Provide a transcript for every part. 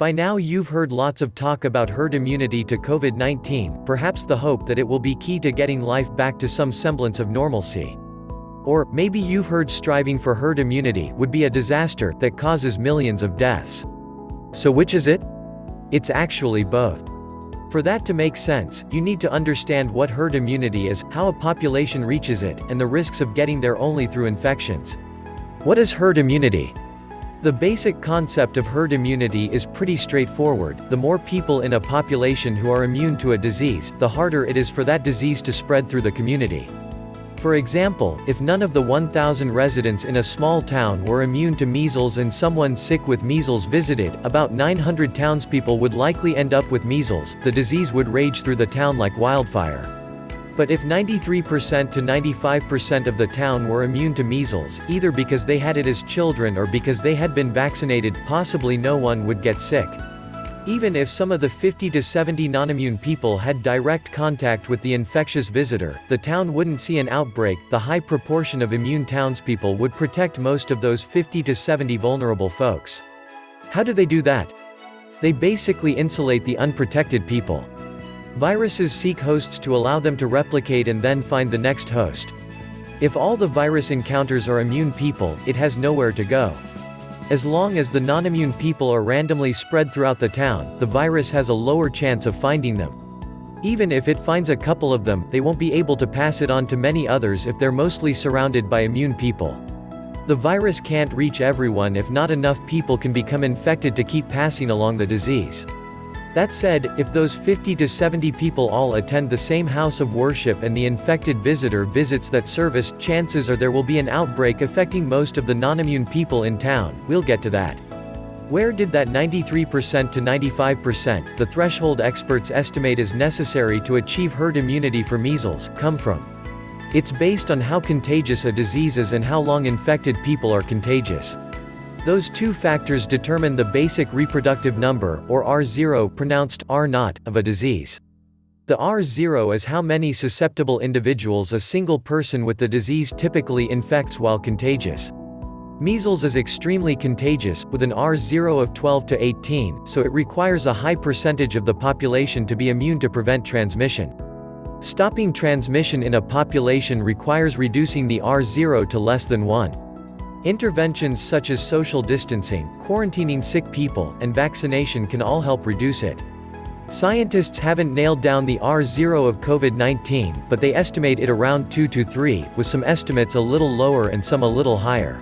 By now you've heard lots of talk about herd immunity to COVID-19, perhaps the hope that it will be key to getting life back to some semblance of normalcy. Or, maybe you've heard striving for herd immunity would be a disaster that causes millions of deaths. So which is it? It's actually both. For that to make sense, you need to understand what herd immunity is, how a population reaches it, and the risks of getting there only through infections. What is herd immunity? The basic concept of herd immunity is pretty straightforward. The more people in a population who are immune to a disease, the harder it is for that disease to spread through the community. For example, if none of the 1,000 residents in a small town were immune to measles and someone sick with measles visited, about 900 townspeople would likely end up with measles. The disease would rage through the town like wildfire. But if 93% to 95% of the town were immune to measles, either because they had it as children or because they had been vaccinated, possibly no one would get sick. Even if some of the 50 to 70 non-immune people had direct contact with the infectious visitor, the town wouldn't see an outbreak. The high proportion of immune townspeople would protect most of those 50 to 70 vulnerable folks. How do they do that? They basically insulate the unprotected people. Viruses seek hosts to allow them to replicate and then find the next host. If all the virus encounters are immune people, it has nowhere to go. As long as the non-immune people are randomly spread throughout the town, the virus has a lower chance of finding them. Even if it finds a couple of them, they won't be able to pass it on to many others if they're mostly surrounded by immune people. The virus can't reach everyone if not enough people can become infected to keep passing along the disease. That said, if those 50 to 70 people all attend the same house of worship and the infected visitor visits that service, chances are there will be an outbreak affecting most of the non-immune people in town. We'll get to that. Where did that 93% to 95%, the threshold experts estimate is necessary to achieve herd immunity for measles, come from? It's based on how contagious a disease is and how long infected people are contagious. Those two factors determine the basic reproductive number, or R0 pronounced R0, of a disease. The R0 is how many susceptible individuals a single person with the disease typically infects while contagious. Measles is extremely contagious, with an R0 of 12 to 18, so it requires a high percentage of the population to be immune to prevent transmission. Stopping transmission in a population requires reducing the R0 to less than 1. Interventions such as social distancing, quarantining sick people, and vaccination can all help reduce it. Scientists haven't nailed down the R0 of COVID-19, but they estimate it around 2 to 3, with some estimates a little lower and some a little higher.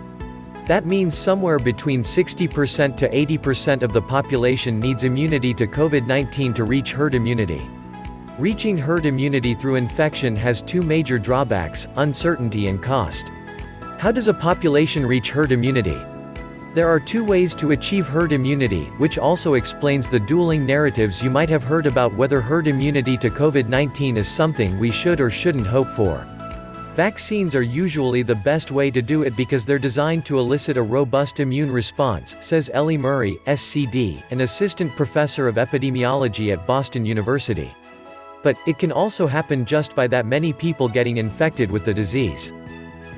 That means somewhere between 60% to 80% of the population needs immunity to COVID-19 to reach herd immunity. Reaching herd immunity through infection has two major drawbacks: uncertainty and cost. How does a population reach herd immunity? There are two ways to achieve herd immunity, which also explains the dueling narratives you might have heard about whether herd immunity to COVID-19 is something we should or shouldn't hope for. Vaccines are usually the best way to do it because they're designed to elicit a robust immune response, says Ellie Murray, SCD, an assistant professor of epidemiology at Boston University. But, it can also happen just by that many people getting infected with the disease.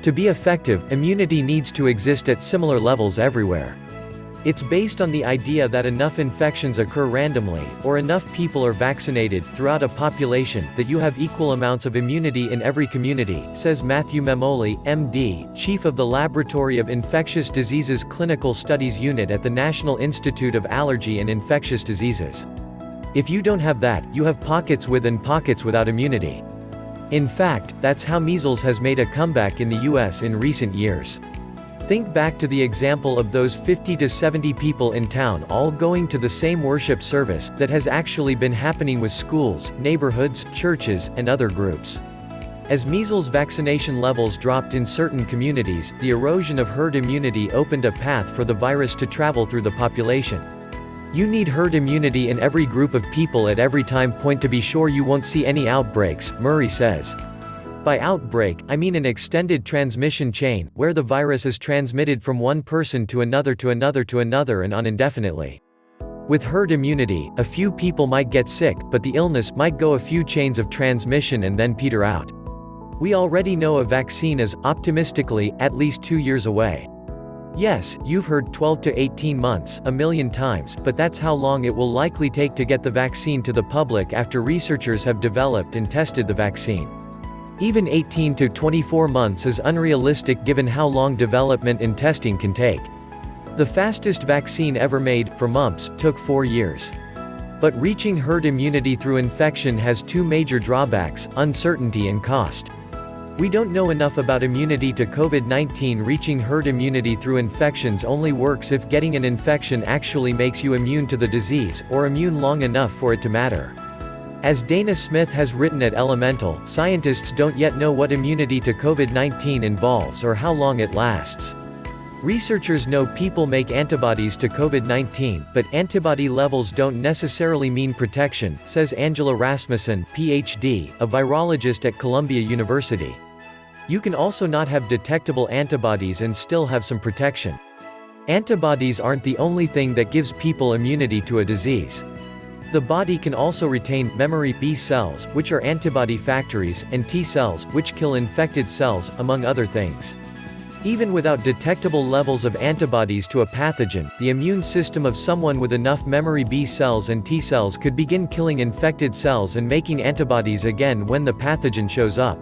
To be effective, immunity needs to exist at similar levels everywhere. It's based on the idea that enough infections occur randomly, or enough people are vaccinated, throughout a population, that you have equal amounts of immunity in every community, says Matthew Memoli, MD, Chief of the Laboratory of Infectious Diseases Clinical Studies Unit at the National Institute of Allergy and Infectious Diseases. If you don't have that, you have pockets with and pockets without immunity. In fact, that's how measles has made a comeback in the US in recent years. Think back to the example of those 50 to 70 people in town all going to the same worship service, that has actually been happening with schools, neighborhoods, churches, and other groups. As measles vaccination levels dropped in certain communities, the erosion of herd immunity opened a path for the virus to travel through the population. You need herd immunity in every group of people at every time point to be sure you won't see any outbreaks, Murray says. By outbreak, I mean an extended transmission chain, where the virus is transmitted from one person to another to another to another and on indefinitely. With herd immunity, a few people might get sick, but the illness might go a few chains of transmission and then peter out. We already know a vaccine is, optimistically, at least 2 years away. Yes, you've heard 12 to 18 months, a million times, but that's how long it will likely take to get the vaccine to the public after researchers have developed and tested the vaccine. Even 18 to 24 months is unrealistic given how long development and testing can take. The fastest vaccine ever made, for mumps, took 4 years. But reaching herd immunity through infection has two major drawbacks: uncertainty and cost. We don't know enough about immunity to COVID-19. Reaching herd immunity through infections only works if getting an infection actually makes you immune to the disease, or immune long enough for it to matter. As Dana Smith has written at Elemental, scientists don't yet know what immunity to COVID-19 involves or how long it lasts. Researchers know people make antibodies to COVID-19, but antibody levels don't necessarily mean protection, says Angela Rasmussen, PhD, a virologist at Columbia University. You can also not have detectable antibodies and still have some protection. Antibodies aren't the only thing that gives people immunity to a disease. The body can also retain memory B cells, which are antibody factories, and T cells, which kill infected cells, among other things. Even without detectable levels of antibodies to a pathogen, the immune system of someone with enough memory B cells and T cells could begin killing infected cells and making antibodies again when the pathogen shows up.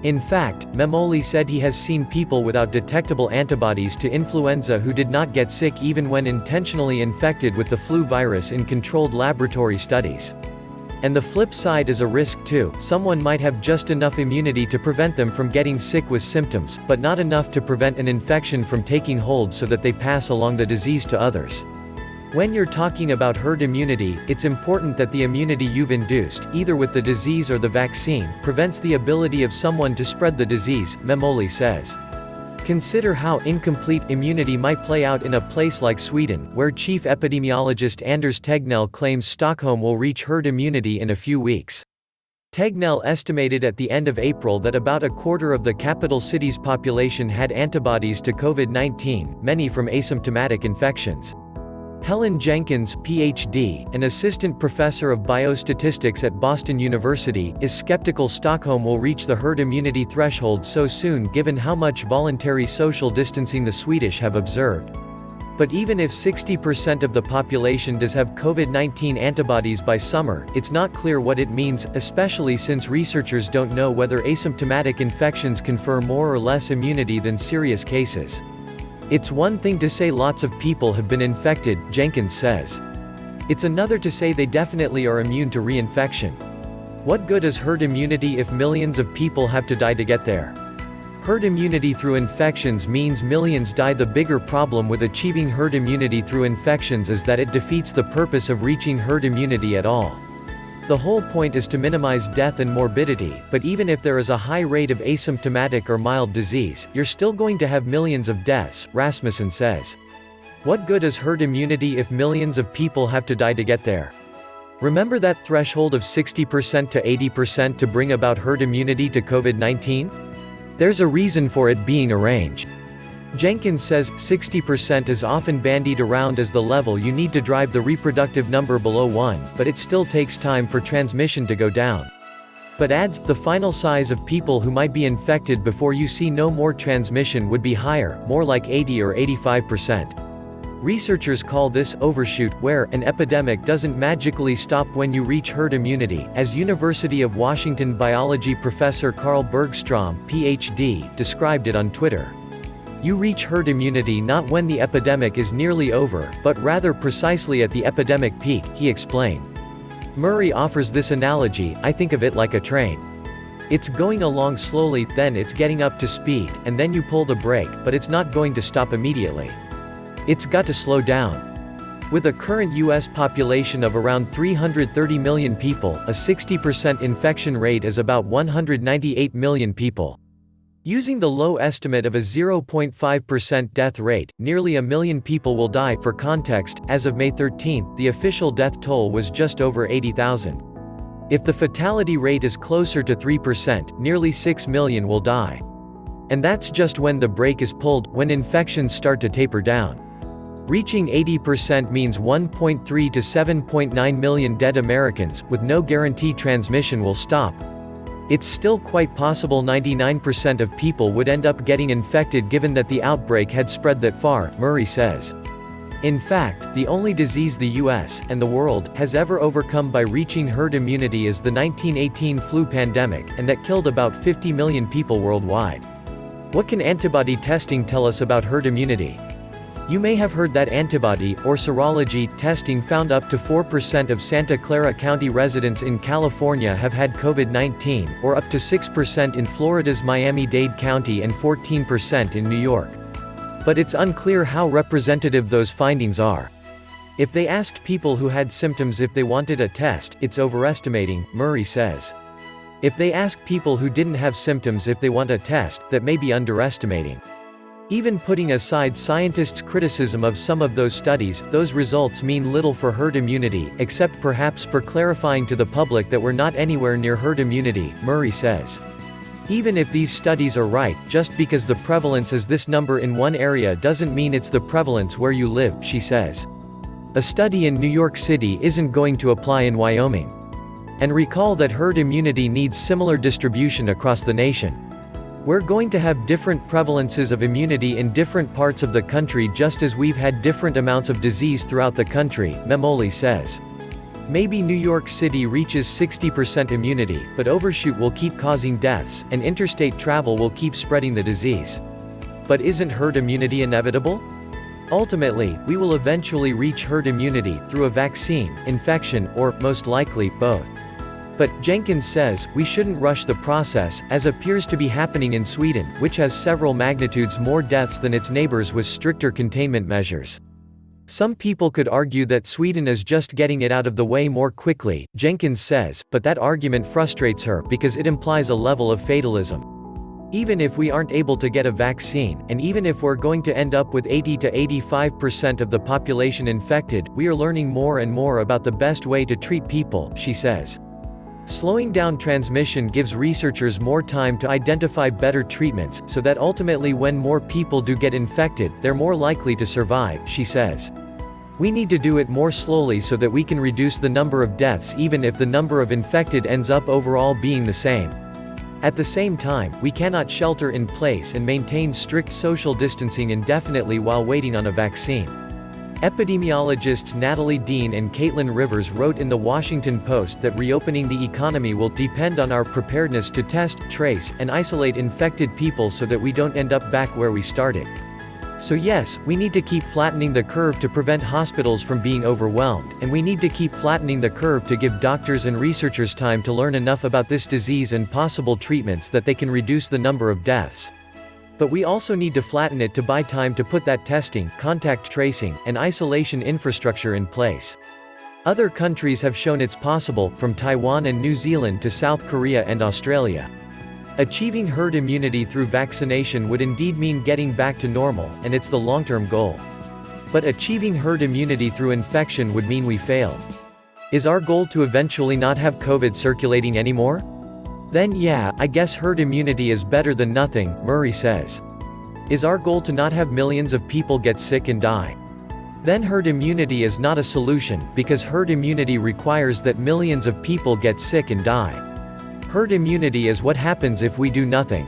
In fact, Memoli said he has seen people without detectable antibodies to influenza who did not get sick even when intentionally infected with the flu virus in controlled laboratory studies. And the flip side is a risk too. Someone might have just enough immunity to prevent them from getting sick with symptoms, but not enough to prevent an infection from taking hold so that they pass along the disease to others. When you're talking about herd immunity, it's important that the immunity you've induced, either with the disease or the vaccine, prevents the ability of someone to spread the disease, Memoli says. Consider how incomplete immunity might play out in a place like Sweden, where chief epidemiologist Anders Tegnell claims Stockholm will reach herd immunity in a few weeks. Tegnell estimated at the end of April that about a quarter of the capital city's population had antibodies to COVID-19, many from asymptomatic infections. Helen Jenkins, Ph.D., an assistant professor of biostatistics at Boston University, is skeptical Stockholm will reach the herd immunity threshold so soon given how much voluntary social distancing the Swedish have observed. But even if 60% of the population does have COVID-19 antibodies by summer, it's not clear what it means, especially since researchers don't know whether asymptomatic infections confer more or less immunity than serious cases. It's one thing to say lots of people have been infected, Jenkins says. It's another to say they definitely are immune to reinfection. What good is herd immunity if millions of people have to die to get there? Herd immunity through infections means millions die. The bigger problem with achieving herd immunity through infections is that it defeats the purpose of reaching herd immunity at all. The whole point is to minimize death and morbidity, but even if there is a high rate of asymptomatic or mild disease, you're still going to have millions of deaths, Rasmussen says. What good is herd immunity if millions of people have to die to get there? Remember that threshold of 60% to 80% to bring about herd immunity to COVID-19? There's a reason for it being arranged. Jenkins says 60% is often bandied around as the level you need to drive the reproductive number below 1, but it still takes time for transmission to go down. But adds, the final size of people who might be infected before you see no more transmission would be higher, more like 80 or 85%. Researchers call this overshoot, where an epidemic doesn't magically stop when you reach herd immunity, as University of Washington biology professor Carl Bergstrom, Ph.D., described it on Twitter. You reach herd immunity not when the epidemic is nearly over, but rather precisely at the epidemic peak, he explained. Murray offers this analogy: I think of it like a train. It's going along slowly, then it's getting up to speed, and then you pull the brake, but it's not going to stop immediately. It's got to slow down. With a current U.S. population of around 330 million people, a 60% infection rate is about 198 million people. Using the low estimate of a 0.5% death rate, nearly a million people will die. For context, as of May 13, the official death toll was just over 80,000. If the fatality rate is closer to 3%, nearly 6 million will die. And that's just when the brake is pulled, when infections start to taper down. Reaching 80% means 1.3 to 7.9 million dead Americans, with no guarantee transmission will stop. It's still quite possible 99% of people would end up getting infected given that the outbreak had spread that far, Murray says. In fact, the only disease the US, and the world, has ever overcome by reaching herd immunity is the 1918 flu pandemic, and that killed about 50 million people worldwide. What can antibody testing tell us about herd immunity? You may have heard that antibody, or serology, testing found up to 4% of Santa Clara County residents in California have had COVID-19, or up to 6% in Florida's Miami-Dade County and 14% in New York. But it's unclear how representative those findings are. If they asked people who had symptoms if they wanted a test, it's overestimating, Murray says. If they ask people who didn't have symptoms if they want a test, that may be underestimating. Even putting aside scientists' criticism of some of those studies, those results mean little for herd immunity, except perhaps for clarifying to the public that we're not anywhere near herd immunity, Murray says. Even if these studies are right, just because the prevalence is this number in one area doesn't mean it's the prevalence where you live, she says. A study in New York City isn't going to apply in Wyoming. And recall that herd immunity needs similar distribution across the nation. We're going to have different prevalences of immunity in different parts of the country just as we've had different amounts of disease throughout the country, Memoli says. Maybe New York City reaches 60% immunity, but overshoot will keep causing deaths, and interstate travel will keep spreading the disease. But isn't herd immunity inevitable? Ultimately, we will eventually reach herd immunity, through a vaccine, infection, or, most likely, both. But, Jenkins says, we shouldn't rush the process, as appears to be happening in Sweden, which has several magnitudes more deaths than its neighbors with stricter containment measures. Some people could argue that Sweden is just getting it out of the way more quickly, Jenkins says, but that argument frustrates her because it implies a level of fatalism. Even if we aren't able to get a vaccine, and even if we're going to end up with 80 to 85% of the population infected, we are learning more and more about the best way to treat people, she says. Slowing down transmission gives researchers more time to identify better treatments, so that ultimately when more people do get infected, they're more likely to survive, she says. We need to do it more slowly so that we can reduce the number of deaths even if the number of infected ends up overall being the same. At the same time, we cannot shelter in place and maintain strict social distancing indefinitely while waiting on a vaccine. Epidemiologists Natalie Dean and Caitlin Rivers wrote in The Washington Post that reopening the economy will depend on our preparedness to test, trace, and isolate infected people so that we don't end up back where we started. So yes, we need to keep flattening the curve to prevent hospitals from being overwhelmed, and we need to keep flattening the curve to give doctors and researchers time to learn enough about this disease and possible treatments that they can reduce the number of deaths. But we also need to flatten it to buy time to put that testing, contact tracing, and isolation infrastructure in place. Other countries have shown it's possible, from Taiwan and New Zealand to South Korea and Australia. Achieving herd immunity through vaccination would indeed mean getting back to normal, and it's the long-term goal. But achieving herd immunity through infection would mean we failed. Is our goal to eventually not have COVID circulating anymore? Then yeah, I guess herd immunity is better than nothing, Murray says. Is our goal to not have millions of people get sick and die? Then herd immunity is not a solution, because herd immunity requires that millions of people get sick and die. Herd immunity is what happens if we do nothing.